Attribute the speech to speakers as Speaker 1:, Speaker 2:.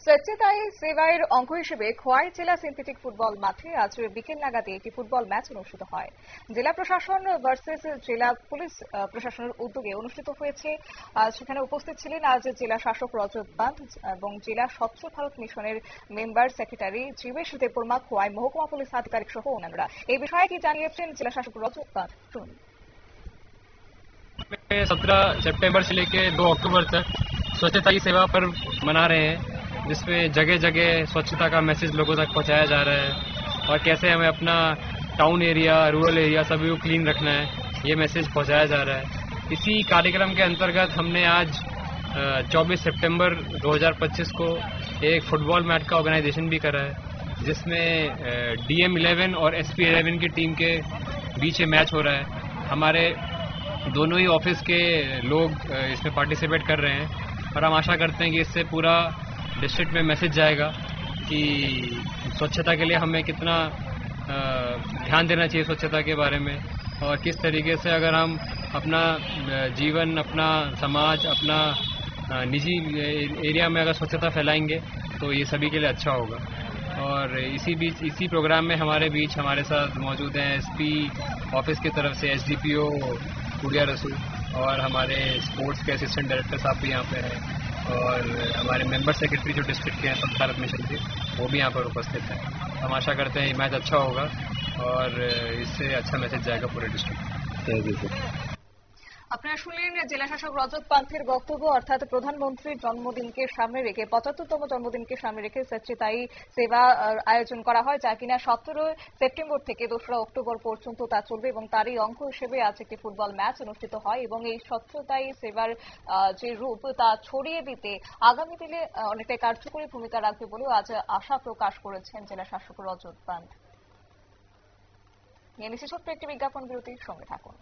Speaker 1: स्वच्छताई सेवाएर अंग हिसेबे খোয়াই জেলা synthetic football মাঠে আজ বিকেল নাগাদে একটি ফুটবল ম্যাচ অনুষ্ঠিত হয়। জেলা প্রশাসন ভার্সেস জেলা পুলিশ প্রশাসনের উদ্যোগে অনুষ্ঠিত হয়েছে। সেখানে উপস্থিত ছিলেন আজ জেলা শাসক রজত পান্ত এবং জেলা স্বচ্ছ ভারত মিশনের মেম্বার সেক্রেটারি জীবেশ দেববর্মা, খোয়াই মহকুমা পুলিশ আধিকারিক সহ অন্যান্যরা। এই বিষয়ে কি জানিয়েছেন জেলা শাসক রজত পান্ত, শুনুন।
Speaker 2: 17 सितंबर से लेकर 2 अक्टूबर तक स्वच्छता की सेवा पर्व मना रहे हैं, जिसमें जगह जगह स्वच्छता का मैसेज लोगों तक पहुंचाया जा रहा है और कैसे हमें अपना टाउन एरिया, रूरल एरिया सभी को क्लीन रखना है, ये मैसेज पहुंचाया जा रहा है। इसी कार्यक्रम के अंतर्गत हमने आज 24 सितंबर 2025 को एक फुटबॉल मैच का ऑर्गेनाइजेशन भी करा है, जिसमें DM11 और SP11 की टीम के बीच मैच हो रहा है। हमारे दोनों ही ऑफिस के लोग इसमें पार्टिसिपेट कर रहे हैं और हम आशा करते हैं कि इससे पूरा डिस्ट्रिक्ट में मैसेज जाएगा कि स्वच्छता के लिए हमें कितना ध्यान देना चाहिए स्वच्छता के बारे में, और किस तरीके से अगर हम अपना जीवन, अपना समाज, अपना निजी एरिया में अगर स्वच्छता फैलाएंगे तो ये सभी के लिए अच्छा होगा। और इसी प्रोग्राम में हमारे साथ मौजूद हैं SP ऑफिस की तरफ से SDPO पुड़िया रसूल और हमारे स्पोर्ट्स के असिस्टेंट डायरेक्टर साहब भी यहाँ पे हैं, और हमारे मेंबर सेक्रेटरी जो डिस्ट्रिक्ट के हैं स्वच्छ भारत मिशन के, वो भी यहाँ पर उपस्थित हैं। हम आशा करते हैं ये मैच अच्छा होगा और इससे अच्छा मैसेज जाएगा पूरे डिस्ट्रिक्ट। Thank you sir.
Speaker 1: আপনারা শুনলেন জেলা শাসক রজত পান্থের বক্তব্য। অর্থাৎ প্রধানমন্ত্রীর জন্মদিনকে সামনে রেখে 75তম জন্মদিনকে সামনে রেখে স্বচ্ছতাই সেবা আয়োজন করা হয়, যা কিনা 17 সেপ্টেম্বর থেকে 2রা অক্টোবর পর্যন্ত তা চলবে এবং তারই অঙ্গ হিসেবে আজ একটি ফুটবল ম্যাচ অনুষ্ঠিত হয় এবং এই স্বচ্ছতাই সেবার যে রূপ তা ছড়িয়ে দিতে আগামী দিনে অনেকটাই কার্যকরী ভূমিকা রাখবে বলেও আজ আশা প্রকাশ করেছেন জেলা শাসক রজত পান্থ। নিয়ে নিচ্ছি ছোট্ট একটি বিজ্ঞাপন বিরতির সঙ্গে থাকুন।